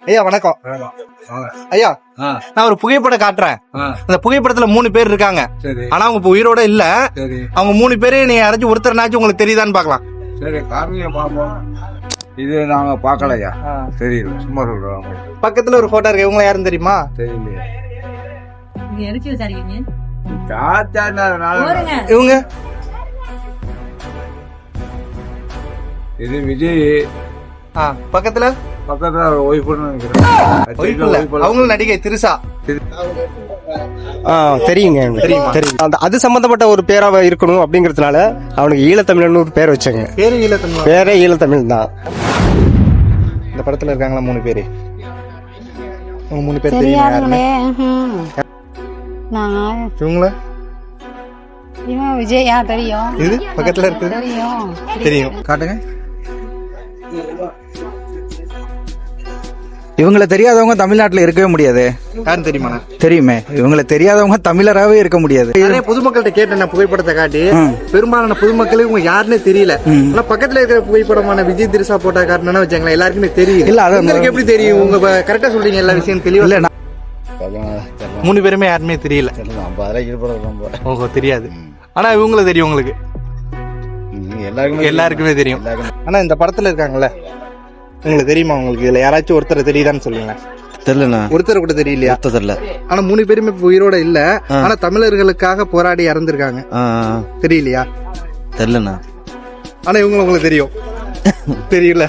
ஐயா வணக்கம். ஐயா நான் ஒரு புகைப்படம் காட்டுறேன். அந்த புகைப்படத்துல 3 பேர் இருக்காங்க. ஆனா அவங்க இப்ப உயிரோட இல்ல. அவங்க 3 பேரு நீ யாராச்சும் ஒருத்தர்னாச்சும் உங்களுக்கு தெரியுதான்னு பாக்கலாம். சரி, காமிங்க பாப்போம். இது நாங்க பாக்கலையா? தெரியல, சும்மா சொல்றோம். பக்கத்துல ஒரு போட்டோ இருக்கு. இவங்க யாருன்னு தெரியுமா? தெரியலையா? இவங்க இது விஜய். பக்கத்துல பக்கத்துல அவங்களும் நடிகை திருசா. தெரியுங்க, தெரியும். அது சம்பந்தப்பட்ட ஒரு பேரா இருக்கணும் அப்படிங்கறதுனால அவனுக்கு ஈழத்தமிழன் ஒரு பேர் வச்சாங்க. பேரே ஈழத்தமிழ் தான். இந்த படத்துல இருக்காங்களா 3 பேரு? 3 பேர் தெரியுமா? இவங்கள விஜயா தெரியும். இது பக்கத்துல இருக்கு தெரியும். காட்டுங்க. இவங்களை தெரியாதவங்க தமிழ்நாட்டுல இருக்கவே முடியாது. யாரும் தெரியுமா? தெரியுமே. இவங்களை தெரியாதவங்க தமிழராகவே இருக்க முடியாது. நிறைய பொதுமக்கள்கிட்ட கேட்டேன் புகைப்படத்தை காட்டி. பெரும்பாலான பொதுமக்களுக்கு இவங்க யாருன்னே தெரியல. ஆனா பக்கத்துல இருக்கிற புகைப்படமான விஜய் திருசா போட்டோ காட்டினா வச்சாங்களா எல்லாருக்குமே தெரியும். இல்ல அது எப்படி தெரியும்? உங்க கரெக்டா சொல்றீங்க எல்லா விஷயம் தெளிவா. இல்ல 3 பேருமே யாருமே தெரியல. ஓஹோ, தெரியாது. ஆனா இவங்கள தெரியும். உங்களுக்கு எல்லாருக்குமே தெரியும். ஆனா இந்த படத்துல இருக்காங்கல்ல, உங்களுக்கு தெரியுமா? உங்களுக்கு இதுல யாராச்சும் ஒருத்தர் தெரியுதான்னு சொல்லுங்க. தெரியல, ஒருத்தர் கூட தெரியலையா? தெரியல. ஆனா 3 பேருமே உயிரோட இல்ல. ஆனா தமிழர்களுக்காக போராடி இறந்திருக்காங்க. தெரியலையா? தெரியல. ஆனா இவங்க உங்களுக்கு தெரியும். தெரியல.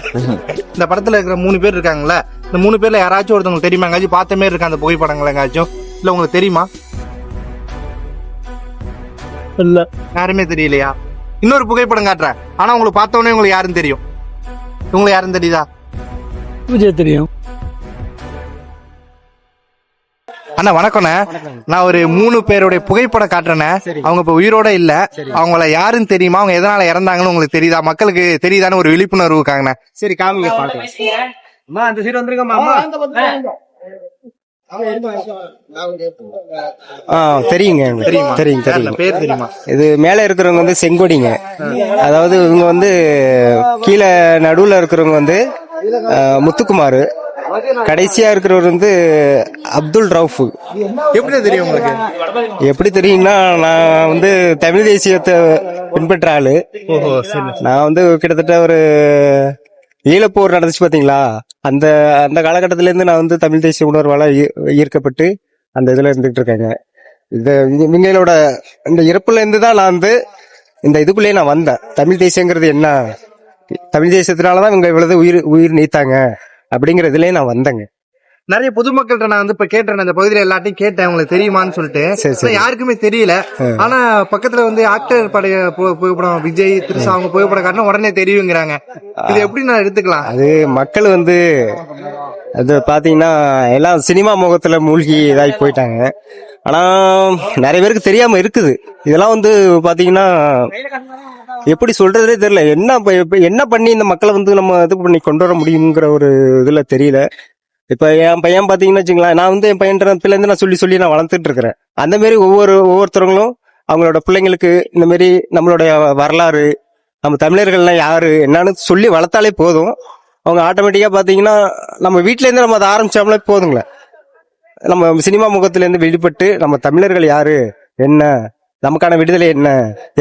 இந்த படத்துல இருக்கிற 3 பேர் இருக்காங்கல்ல, இந்த 3 பேர்ல யாராச்சும் ஒருத்தவங்க தெரியுமா? எங்காச்சும் பார்த்த மாதிரி இருக்கா அந்த புகைப்படங்கள்? எங்காச்சும் இல்ல உங்களுக்கு தெரியுமா? இல்ல, யாருமே தெரியலையா? இன்னொரு புகைப்படம் காட்டுறேன். ஆனா உங்களுக்கு பார்த்தவொடனே உங்களுக்கு யாரும் தெரியும். உங்களுக்கு யாரும் தெரியுதா? விஜய் தெரியும். அண்ணா வணக்கண்ணே. நான் ஒரு 3 பேருடைய புகைப்படம் காட்டுறேனே. அவங்க இப்ப உயிரோட இல்ல. அவங்கள யாருன்னு தெரியுமா? அவங்க எதனால இறந்தாங்கன்னு உங்களுக்கு தெரியுதா? மக்களுக்கு தெரியுதான்னு ஒரு விழிப்புணர்வு இருக்காங்கண்ணே. சரி, காமிங்க பாக்கலாம். அந்த சைடு வந்துருக்கமா? தெரியுங்க, தெரியும். பேர் தெரியுமா? இது மேல இருக்கிறவங்க வந்து செங்கொடிங்க. அதாவது இவங்க வந்து கீழே நடுவுல இருக்கிறவங்க வந்து முத்துக்குமார். கடைசியா இருக்கிறவர் வந்து அப்துல் ரவுஃப். எப்படி தெரியும் உங்களுக்கு? எப்படி தெரியும்னா, நான் வந்து தமிழ் தேசியத்தை பின்பற்ற ஆளு. நான் வந்து கிட்டத்தட்ட ஒரு ஈழப்போர் நடந்துச்சு பாத்தீங்களா, அந்த அந்த காலகட்டத்தில இருந்து நான் வந்து தமிழ் தேசிய உணர்வால ஈர்க்கப்பட்டு அந்த இதுல இருந்துகிட்டு இருக்கேங்க. இவங்களோட இந்த இறப்புல இருந்து தான் நான் வந்து இந்த இதுக்குள்ளேயே நான் வந்தேன். தமிழ் தேசியங்கிறது என்ன, தமிழ் தேசியத்தினாலதான் இவங்க இவ்வளவு உயிர் நீத்தாங்க அப்படிங்கறதுலயே நான் வந்தேங்க. நிறைய பொதுமக்கள்கிட்ட நான் வந்து இப்ப கேட்டேன், அந்த பகுதியில எல்லாத்தையும் கேட்டேன் உங்களுக்கு தெரியுமான்னு சொல்லிட்டு. யாருக்குமே தெரியல. ஆனா பக்கத்துல வந்து ஆக்டர் படைய புகைப்படம் விஜய் திருசா அவங்க புகைப்படம் காட்டினா உடனே தெரியுங்கிறாங்க. இது எப்படி நான் எடுத்துக்கலாம்? அது மக்கள் வந்து அது பாத்தீங்கன்னா எல்லாம் சினிமா முகத்துல மூழ்கி இதாகி போயிட்டாங்க. ஆனா நிறைய பேருக்கு தெரியாம இருக்குது. இதெல்லாம் வந்து பாத்தீங்கன்னா எப்படி சொல்றதே தெரியல. என்ன பண்ணி இந்த மக்களை வந்து நம்ம இது பண்ணி கொண்டு வர முடியுங்கிற ஒரு இதுல தெரியல. இப்ப என் பையன் பாத்தீங்கன்னா வச்சுங்களேன், நான் வந்து என் பையன் இருந்து நான் சொல்லி நான் வளர்த்துட்டு இருக்கிறேன். அந்த மாதிரி ஒவ்வொருத்தவங்களும் அவங்களோட பிள்ளைங்களுக்கு இந்த மாதிரி நம்மளுடைய வரலாறு, நம்ம தமிழர்கள்லாம் யாரு என்னன்னு சொல்லி வளர்த்தாலே போதும். அவங்க ஆட்டோமேட்டிக்கா பாத்தீங்கன்னா நம்ம வீட்டுல இருந்து நம்ம அதை ஆரம்பிச்சோம்னா போதுங்களே, நம்ம சினிமா முகத்துல இருந்து வெளிப்பட்டு நம்ம தமிழர்கள் யாரு, என்ன நமக்கான விடுதலை என்ன,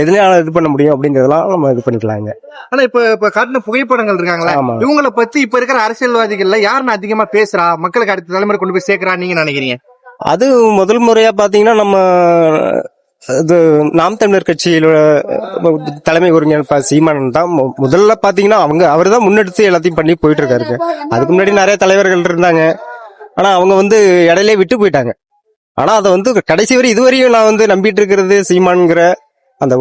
எதுனால இது பண்ண முடியும் அப்படிங்கறதெல்லாம் நம்ம இது பண்ணிக்கலாங்க. ஆனா இப்ப காட்டின புகைப்படங்கள் இருக்காங்களா, இவங்களை பத்தி இப்ப இருக்கிற அரசியல்வாதிகள்ல யாருன்னு அதிகமா பேசுறா, மக்களுக்கு அடுத்த தலைமுறை கொண்டு போய் சேர்க்கிறா நீங்க நினைக்கிறீங்க? அது முதல் முறையா பாத்தீங்கன்னா நம்ம இது நாம் தமிழர் கட்சியில தலைமை ஒருங்கிணைப்பாளர் சீமான் தான் முதல்ல பாத்தீங்கன்னா அவர் தான் முன்னெடுத்து எல்லாத்தையும் பண்ணி போயிட்டு இருக்காருங்க. அதுக்கு முன்னாடி நிறைய தலைவர்கள் இருந்தாங்க. ஆனா அவங்க வந்து இடையிலே விட்டு போயிட்டாங்க. ஆனா அதை வந்து கடைசி வரை இதுவரையும் நான் வந்து நம்பிட்டு இருக்கிறது சீமான்ங்கிற அந்த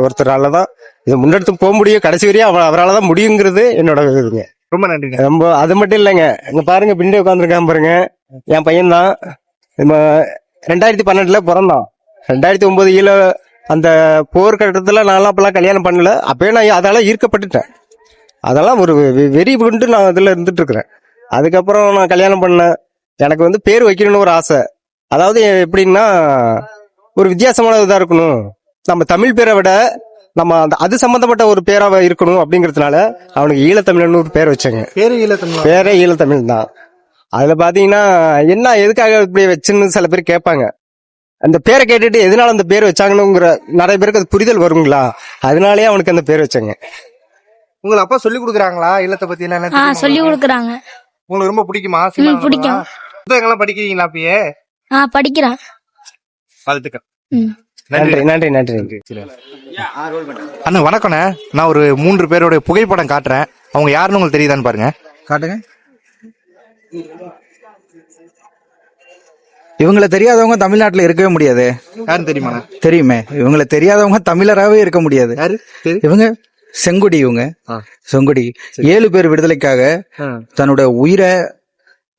ஒருத்தராலதான் இதை முன்னெடுத்து போக முடியும். கடைசி வரையும் அவரால் முடியுங்கிறது என்னோட இதுங்க. ரொம்ப நன்றிங்க. ரொம்ப அது மட்டும் இல்லைங்க, இங்க பாருங்க பின்னாடி உட்காந்துருக்கான் பாருங்க, என் பையன் தான். 2012 பிறந்தான். 2009 அந்த போர்க்கட்டத்துல நான் அப்பெல்லாம் கல்யாணம் பண்ணல. அப்பயே நான் அதெல்லாம் ஈர்க்கப்பட்டுட்டேன். அதெல்லாம் ஒரு வெறி கொண்டு நான் இதுல இருந்துட்டு இருக்கிறேன். அதுக்கப்புறம் நான் கல்யாணம் பண்ணேன். எனக்கு வந்து பேர் வைக்கணும்னு ஒரு ஆசை. அதாவது எப்படின்னா, ஒரு வித்தியாசமான இதா இருக்கணும். நம்ம தமிழ் பேரை விட நம்ம அது சம்பந்தப்பட்ட ஒரு பேரா இருக்கணும் அப்படிங்கறதுனால அவனுக்கு ஈழத்தமிழன் ஒரு பேர் வச்சாங்க. பேரு ஈழத்தமிழ். பேரே ஈழத்தமிழ் தான். அதுல பாத்தீங்கன்னா என்ன எதுக்காக இப்படி வச்சுன்னு சில பேர் கேட்பாங்க. அந்த பேரை கேட்டுட்டு எதனால அந்த பேர் வச்சாங்கன்னுங்கிற நிறைய பேருக்கு அது புரிதல் வருங்களா, அதனாலயே அவனுக்கு அந்த பேர் வச்சாங்க. உங்களுக்கு அப்பா சொல்லி கொடுக்குறாங்களா ஈழத்தை பத்தி எல்லாம்? சொல்லி கொடுக்குறாங்க. உங்களுக்கு ரொம்ப பிடிக்குமா? பிடிக்கும். புத்தகங்கள்லாம் படிக்கிறீங்களா அப்பயே? படிக்கிறான். வாழ்த்துக்கள். நன்றி நன்றி நன்றி. அண்ணா வணக்கண்ணே. நான் ஒரு 3 பேரோட புகைப்படம் காட்டுறேன். அவங்க யாருன்னு உங்களுக்கு தெரியுதான்னு பாருங்க. காட்டுங்க. இவங்கள தெரியாதவங்க தமிழ்நாட்டுல இருக்கவே முடியாது. யாருன்னு தெரியுமா? தெரியுமே. இவங்கள தெரியாதவங்க தமிழராகவே இருக்க இவங்க செங்கொடி. இவங்க செங்கொடி 7 பேர் விடுதலைக்காக தன்னோட உயிரை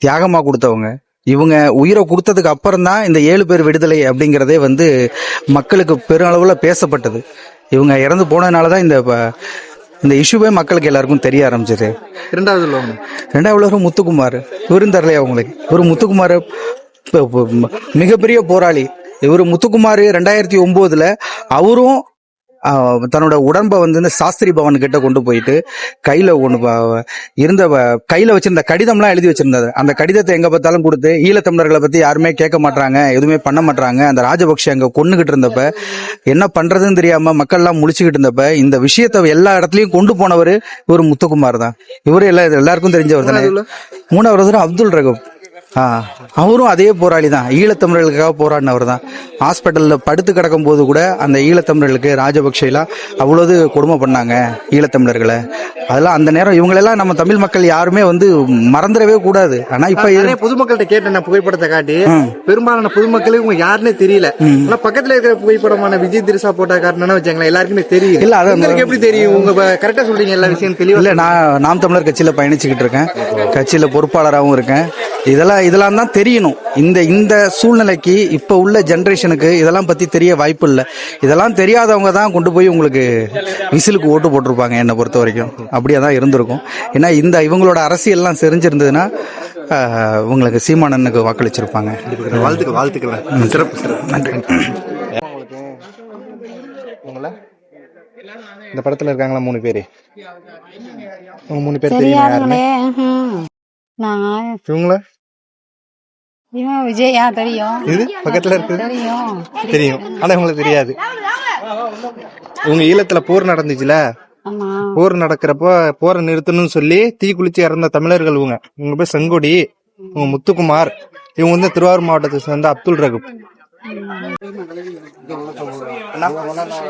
தியாகமா கொடுத்தவங்க. இவங்க உயிரை கொடுத்ததுக்கு அப்புறம் தான் இந்த 7 பேர் விடுதலை அப்படிங்கறதே மக்களுக்கு பெருமளவுல பேசப்பட்டது. இவங்க இறந்து போனதுனாலதான் இந்த இஷ்யூவே மக்களுக்கு எல்லாருக்கும் தெரிய ஆரம்பிச்சது. ரெண்டாவது முத்துக்குமார். இவரும் தரலையா உங்களுக்கு? ஒரு முத்துக்குமார் மிகப்பெரிய போராளி. இவரு முத்துக்குமார் 2009 அவரும் தன்னோட உடம்ப இந்த சாஸ்திரி பவன் கிட்ட கொண்டு போயிட்டு கையில வச்சிருந்த கடிதம்லாம் எழுதி வச்சிருந்தாரு. அந்த கடிதத்தை எங்க பார்த்தாலும் கொடுத்து ஈழத்தமிழர்களை பத்தி யாருமே கேட்க மாட்டாங்க, எதுவுமே பண்ண மாட்டாங்க. அந்த ராஜபக்ஷ அங்க கொன்னுகிட்டு இருந்தப்ப என்ன பண்றதுன்னு தெரியாம மக்கள் எல்லாம் முழிச்சுக்கிட்டு இருந்தப்ப இந்த விஷயத்த எல்லா இடத்துலயும் கொண்டு போனவர் இவர் முத்துக்குமார் தான். இவரு எல்லாருக்கும் தெரிஞ்சவர் தானே. 3வது அப்துல் ரகூப். அவரும் அதே போராளி தான். ஈழத்தமிழர்களுக்காக போராடினவர் தான். ஹாஸ்பிட்டல்ல படுத்து கிடக்கும் போது கூட அந்த ஈழத்தமிழர்களுக்கு ராஜபக்ஷெல்லாம் அவ்வளவு கொடுமை பண்ணாங்க ஈழத்தமிழர்களை. அதெல்லாம் அந்த நேரம் இவங்களெல்லாம் நம்ம தமிழ் மக்கள் யாருமே மறந்துடவே கூடாது. ஆனா இப்ப பொதுமக்கள்கிட்ட கேட்டேன் புகைப்படத்தை காட்டி, பெரும்பாலான பொதுமக்களுக்கு இவங்க யாருன்னே தெரியல. ஆனா பக்கத்துல இருக்கிற புகைப்படமான விஜய் திரிசா போட்டா காரணம்னு வச்சாங்களா எல்லாருக்குமே தெரியும். இல்ல அது எப்படி தெரியும்? உங்க கரெக்டா சொல்றீங்க எல்லா விஷயம் தெளிவா. இல்ல நான் நாம் தமிழர் கட்சியில பயணிச்சுக்கிட்டு இருக்கேன். கட்சியில பொறுப்பாளராகவும் இருக்கேன். இதெல்லாம் தான் தெரியணும். இந்த சூழ்நிலைக்கு இப்ப உள்ள ஜெனரேஷனுக்கு இதெல்லாம் பத்தி தெரிய வாய்ப்பு இல்லை. இதெல்லாம் தெரியாதவங்க தான் கொண்டு போய் உங்களுக்கு விசிலுக்கு ஓட்டு போட்டிருப்பாங்க. என்னை பொறுத்த வரைக்கும் அப்படியே தான் இருந்திருக்கும். ஏன்னா இவங்களோட அரசியல்லாம் தெரிஞ்சிருந்ததுன்னா உங்களுக்கு சீமானனுக்கு வாக்களிச்சிருப்பாங்க. வாழ்த்துக்கள். சிறப்பு. நன்றி. இந்த படத்துல இருக்காங்களா 3 பேரு? 3 பேர் தெரியுமா? இவங்கள விஜயா தெரியும். இது பக்கத்துல இருக்கு தெரியும். ஆனா உங்களுக்கு தெரியாது. உங்க ஈழத்துல போர் நடந்துச்சுல, போர் நடக்கிறப்போ போரை நிறுத்தணும்னு சொல்லி தீ குளிச்சு இறந்த தமிழர்கள் இவங்க பேர் செங்கொடி, இவங்க முத்துக்குமார், இவங்க திருவாரூர் மாவட்டத்தை சேர்ந்த அப்துல் ரகூப்.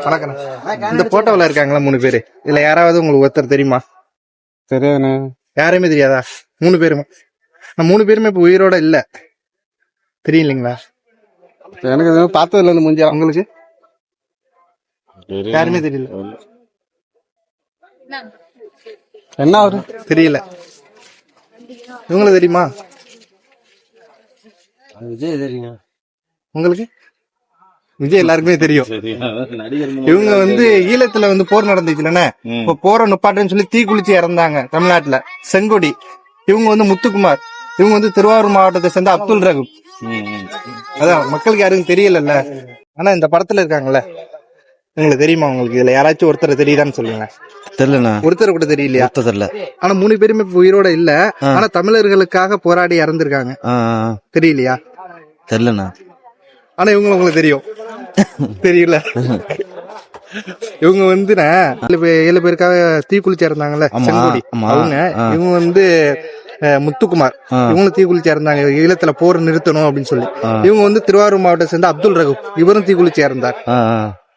வணக்கம். இந்த போட்டோல இருக்காங்களா 3 பேரு? இல்ல யாராவது உங்களுக்கு ஒருத்தர் தெரியுமா? தெரியாதுண்ணே. யாரையுமே தெரியாதா? 3 பேருமா? நான் 3 பேருமே இப்ப உயிரோட இல்ல. தெரியலீங்களா? எனக்கு பார்த்ததுல இருந்து முடிஞ்சா உங்களுக்கு யாருமே தெரியல. என்ன அவரு தெரியல. இவங்களுக்கு தெரியுமா? விஜய் தெரியும். உங்களுக்கு? விஜய் எல்லாருக்குமே தெரியும். இவங்க ஈழத்துல போர் நடந்துச்சுலண்ணே, இப்ப போற நுப்பாட்டுன்னு சொல்லி தீ குளிச்சு இறந்தாங்க தமிழ்நாட்டுல. செங்கொடி. இவங்க முத்துக்குமார், இவங்க திருவாரூர் மாவட்டத்தை சேர்ந்த அப்துல் ரகூப். அதான் மக்களுக்கு யாருக்கும் தெரியல. ஆனா இந்த படத்துல இருக்காங்கல்ல, உங்களுக்கு தெரியுமா? உங்களுக்கு இதுல யாராச்சும் ஒருத்தர் தெரியுதான்னு சொல்லுங்க. தெரியல. ஒருத்தர் கூட தெரியலையா? தெரியல. ஆனா 3 பேருமே உயிரோட இல்ல. ஆனா தமிழர்களுக்காக போராடி இறந்திருக்காங்க. தெரியலையா? தெரியலண்ணா. ஆனா இவங்க உங்களுக்கு தெரியும். தெரியல. இவங்க 7 பேருக்காக தீ குளிச்சு இறந்தாங்கல்ல செங்கோடி, அவங்க இவங்க முத்துக்குமார், இவங்களும் தீ குளிச்சு இறந்தாங்க. ஈழத்துல போர் நிறுத்தணும் அப்படின்னு சொல்லி. இவங்க திருவாரூர் மாவட்டத்தை சேர்ந்த அப்துல் ரகூப், இவரும் தீ குளிச்சு இறந்தார்.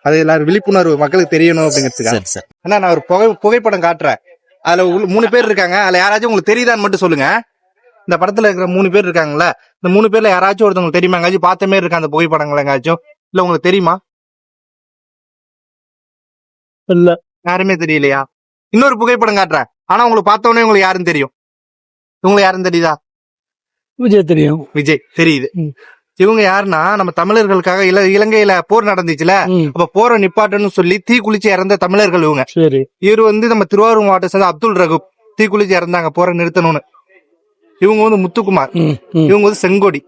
அது எல்லாரும் விழிப்புணர்வு மக்களுக்கு தெரியணும் அப்படிங்கிறதுக்காக. ஆனா நான் ஒரு புகைப்படம் காட்டுறேன். அதுல 3 பேர் இருக்காங்க. அதுல யாராச்சும் உங்களுக்கு தெரியுதான்னு மட்டும் சொல்லுங்க. இந்த படத்துல இருக்கிற 3 பேர் இருக்காங்கல்ல, இந்த 3 பேர்ல யாராச்சும் ஒருத்தவங்களுக்கு தெரியுமா? எங்காச்சும் பார்த்த மாதிரி இருக்கா அந்த புகைப்படங்கள்? எங்காச்சும் இல்ல உங்களுக்கு தெரியுமா? இல்ல, யாருமே தெரியலையா? இன்னொரு புகைப்படம் காட்டுறேன். ஆனா உங்களுக்கு பார்த்தோன்னே உங்களுக்கு யாரும் தெரியும். இவங்க யாரும் தெரியுதா? விஜய் தெரியும். விஜய் தெரியுது. இவங்க யாருன்னா நம்ம தமிழர்களுக்காக இலங்கையில போர் நடந்துச்சுல, அப்ப போரை நிப்பாட்டுன்னு சொல்லி தீ குளிச்சு இறந்த தமிழர்கள் இவங்க. இவரு நம்ம திருவாரூர் மாவட்டத்தை சேர்ந்த அப்துல் ரகூப், தீ குளிச்சு இறந்தாங்க போரை நிறுத்தணும்னு. இவங்க முத்துக்குமார், இவங்க செங்கோடி.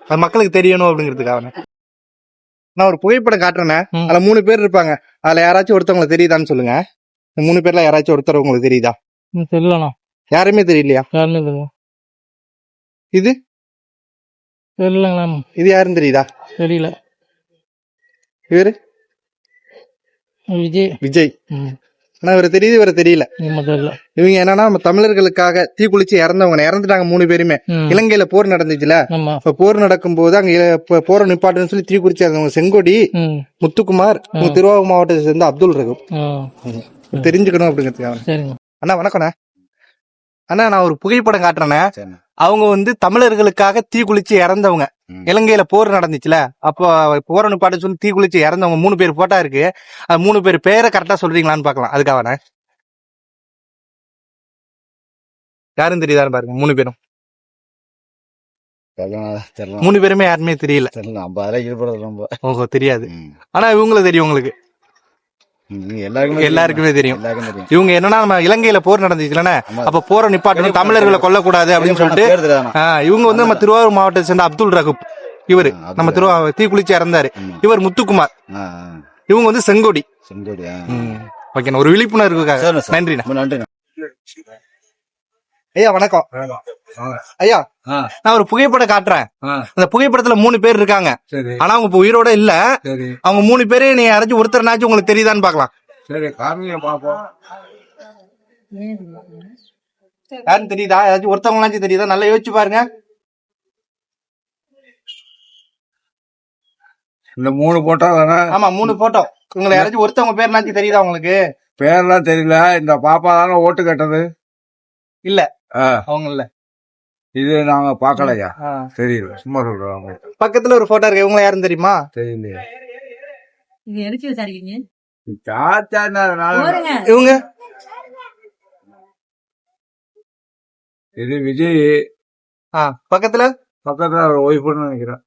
அது மக்களுக்கு தெரியணும் அப்படிங்கிறதுக்காக. நான் ஒரு புகைப்படம் காட்டுறேனே, அதுல 3 பேர் இருப்பாங்க. அதுல யாராச்சும் ஒருத்தவங்களுக்கு தெரியுதான்னு சொல்லுங்க. இந்த 3 பேர்ல யாராச்சும் ஒருத்தர் உங்களுக்கு தெரியுதா? தெரியலண்ணா. யாருமே தெரியலையா? யாருமே தெரியல. இது தெரியலங்கண்ணா. இது யாருன்னு தெரியுதா? தெரியல. இவரு விஜய். விஜய். ஆனா இவரை தெரியுது, இவரை தெரியல. தெரியல. இவங்க என்னன்னா நம்ம தமிழர்களுக்காக தீக்குளிச்சு இறந்துட்டாங்க 3 பேருமே. இலங்கையில போர் நடந்துச்சுல, இப்ப போர் நடக்கும் போது அங்க போரை நிப்பாட்டுன்னு சொல்லி தீக்குளிச்சு இறந்தவங்க செங்கோடி, முத்துக்குமார், திருவாரூர் மாவட்டத்தை சேர்ந்த அப்துல் ரகுப். தெரிஞ்சுக்கணும் அப்படிங்கிறதுக்காக. அண்ணா வணக்கண்ணா. அண்ணா நான் ஒரு புகைப்படம் காட்டுறேனே, அவங்க தமிழர்களுக்காக தீக்குளிச்சு இறந்தவங்க. இலங்கையில போர் நடந்துச்சுல, அப்போ போரை நிப்பாட்டுன்னு சொல்லி தீக்குளிச்சு இறந்தவங்க 3 பேர் போட்டா இருக்கு. அது 3 பேர் பேரை கரெக்டா சொல்றீங்களான்னு பாக்கலாம். அதுக்காக யாரும் தெரியுதான்னு பாருங்க. 3 பேரும் 3 பேருமே யாருமே தெரியல. ஓஹோ, தெரியாது. ஆனா இவங்களும் தெரியும் உங்களுக்கு. எல்லாருக்குமே தெரியும். இவங்க என்னன்னா நம்ம இலங்கையில போர் நடந்துச்சுல, அப்ப போரை நிப்பாட்டணும், தமிழர்களை கொல்லக்கூடாது அப்படின்னு சொல்லிட்டு இவங்க நம்ம திருவாரூர் மாவட்டத்தை சேர்ந்த அப்துல் ரகுப். இவரு நம்ம தீக்குளிச்சு இறந்தாரு. இவர் முத்துக்குமார். இவங்க செங்கோடி. ஓகே, ஒரு விழிப்புணர்வுக்காக. நன்றி. ஐயா வணக்கம். ஐயா நான் ஒரு புகைப்படம் காட்டுறேன். அந்த புகைப்படத்துல 3 பேர் இருக்காங்க. ஆனா அவங்க இப்ப உயிரோட இல்ல. அவங்க 3 பேரே நீ யாராச்சும் ஒருத்தர்னாச்சும் உங்களுக்கு தெரியுதான்னு பாக்கலாம். யாரும் தெரியுதா? யாராச்சும் ஒருத்தவங்களாச்சும் தெரியுதா? நல்லா யோசிச்சு பாருங்க. இந்த 3 போட்டோ தானே? ஆமா, 3 போட்டோ. உங்களுக்கு யாராச்சும் ஒருத்தவங்க பேர்னாச்சும் தெரியுதா உங்களுக்கு? பேர்லாம் தெரியல. இந்த பாப்பா தானே ஓட்டு கட்டது. இல்ல அவங்க இல்ல. இது நாங்க பாக்கலையா? தெரியல, சும்மா சொல்றோம். பக்கத்துல ஒரு போட்டோ இருக்கு. இவங்க யாரும் தெரியுமா? தெரியலையா? இவங்க இது விஜய். பக்கத்துல ஒரு ஒய்ஃப்னு நினைக்கிறேன்.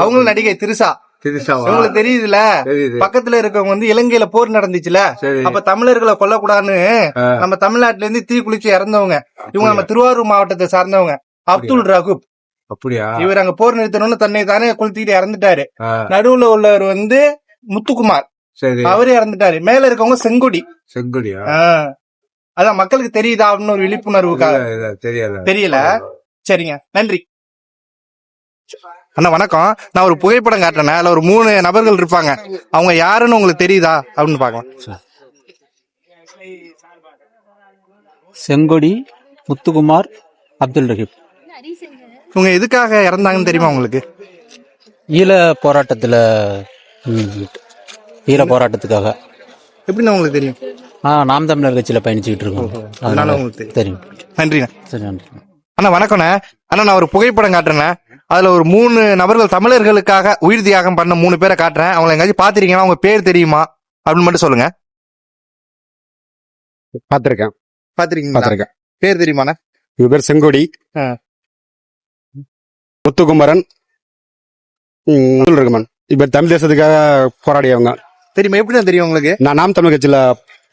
அவங்களும் நடிகை திரிஷா. உங்களுக்கு தெரியுதுல. பக்கத்துல இருக்கவங்க இலங்கையில போர் நடந்துச்சுல, அப்ப தமிழர்களை கொல்லக்கூடாதுன்னு நம்ம தமிழ்நாட்டுல இருந்து தீக்குளிச்சு இறந்தவங்க. இவங்க நம்ம திருவாரூர் மாவட்டத்தை சார்ந்தவங்க. அப்துல் ரகுப். அப்படியா? இவர் அங்க போர் நிறுத்தணும்னு தன்னை தானே கொளுத்திட்டு இறந்துட்டாரு. நடுவுல உள்ளவர் முத்துக்குமார். அவரு இறந்துட்டாரு. மேல இருக்கவங்க செங்கொடி. செங்கொடியா? அதான் மக்களுக்கு தெரியுதா அப்படின்னு ஒரு விழிப்புணர்வுக்காக. தெரியல. சரிங்க, நன்றி. அண்ணா வணக்கம். நான் ஒரு புகைப்படம் காட்டுறேன். அதுல ஒரு 3 நபர்கள் இருப்பாங்க. அவங்க யாருன்னு உங்களுக்கு தெரியுதா அப்படின்னு பாக்கலாம். செங்கொடி, முத்துக்குமார், அப்துல் ரஹீப். இவங்க எதுக்காக இறந்தாங்கன்னு தெரியுமா உங்களுக்கு? ஈழ போராட்டத்துக்காக. எப்படின்னா உங்களுக்கு தெரியும்? நாம் தமிழர் கட்சியில பயணிச்சுக்கிட்டு இருக்கோம். அதனால உங்களுக்கு தெரியும். நன்றிண்ணா. சரி, நன்றி. அண்ணா வணக்கண்ணா. அண்ணா நான் ஒரு புகைப்படம் காட்டுறேன். அதுல ஒரு 3 நபர்கள் தமிழர்களுக்காக உயிர் தியாகம் பண்ண 3 பேரை காட்டுறேன். அவங்களை எங்காச்சும் பாத்திருக்கீங்களா? அவங்க பேர் தெரியுமா அப்படின்னு மட்டும் சொல்லுங்க. பாத்திருக்கீங்க? பேர் தெரியுமாண்ணா? இவங்க பேர் செங்கோடி, முத்துக்குமரன், ரகுமான். இப்ப தமிழ் தேசத்துக்காக போராடியவங்க. தெரியுமா? எப்படிதான் தெரியும் உங்களுக்கு? நான் நாம் தமிழ் கட்சியில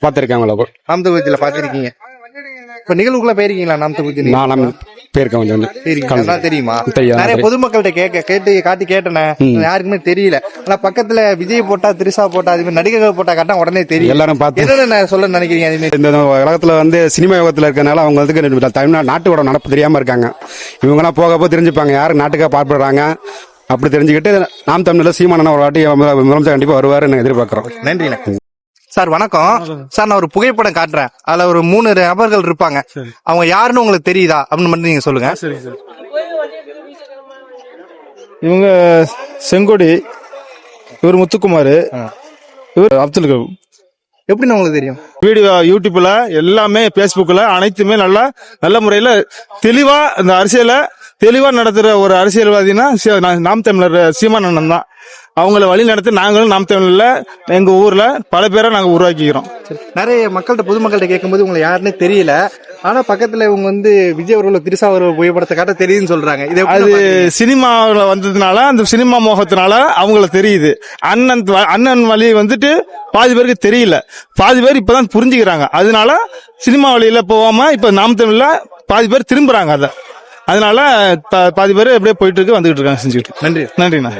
பாத்திருக்கேன். நாம் தமிழ் கட்சியில பாத்திருக்கீங்க. இப்ப நிகழ்வுக்குள்ள போயிருக்கீங்களா? நாம் தமிழ் கட்சி நான் போயிருக்கேன். தெரியுமா? நிறைய பொதுமக்கள்கிட்ட கேட்டேன். யாருக்குமே தெரியல. ஆனா பக்கத்துல விஜய் போட்டா, திரிஷா போட்டா, அது மாதிரி நடிகர்கள் போட்டா காட்டா உடனே தெரியும். எல்லாரும் பார்த்து என்ன சொல்ல நினைக்கிறீங்க? இந்த உலகத்துல சினிமா யுகத்துல இருக்கனால அவங்க தமிழ்நாடு நாட்டோட நடப்பு தெரியாம இருக்காங்க. இவங்க எல்லாம் போக தெரிஞ்சுப்பாங்க யாரு நாட்டுக்காக பாடுபடுறாங்க. அப்படி தெரிஞ்சுக்கிட்டு நாம் தமிழ்ல சீமானன் ஒரு வாட்டி முதலமைச்சர் கண்டிப்பா வருவாருன்னு எதிர்பார்க்கிறோம். நன்றி சார். வணக்கம் சார். நான் ஒரு புகைப்படம் காட்டுறேன். அதுல ஒரு 3 நபர்கள் இருப்பாங்க. அவங்க யாருன்னு உங்களுக்கு தெரியுதா அப்படின்னு மட்டும் நீங்க சொல்லுங்க. இவங்க செங்கோடி, இவர் முத்துக்குமார், இவர் அப்துல் கலாம். எப்படின்னு உங்களுக்கு தெரியும்? வீடியோ யூடியூப்ல எல்லாமே, பேஸ்புக்ல அனைத்துமே நல்ல முறையில தெளிவா இந்த அரசியல தெளிவா நடத்துற ஒரு அரசியல்வாதினா நாம் தமிழர் சீமானந்தன் தான். அவங்கள வழி நடத்தி நாங்களும் நாம் தமிழ்ல எங்க ஊர்ல பல பேரை நாங்க உருவாக்கிக்கிறோம். நிறைய பொதுமக்கள்கிட்ட கேட்கும்போது உங்களுக்கு யாருன்னு தெரியல. ஆனா பக்கத்துல இவங்க விஜய் அவர்கள், திரிஷா அவர்கள் புகைப்படத்தை காட்ட தெரியுதுன்னு சொல்றாங்க. அது சினிமாவில் வந்ததுனால, அந்த சினிமா மோகத்தினால அவங்கள தெரியுது. அண்ணன் வழி பாதி பேருக்கு தெரியல. பாதி பேர் இப்பதான் புரிஞ்சுக்கிறாங்க. அதனால சினிமா வழியில போகாம இப்ப நாம் தமிழ்ல பாதி பேர் திரும்புறாங்க. அதனால பாதி பேர் எப்படியே போயிட்டு இருக்கு, வந்துகிட்டு இருக்காங்க, செஞ்சுக்கிட்டு. நன்றிண்ணா.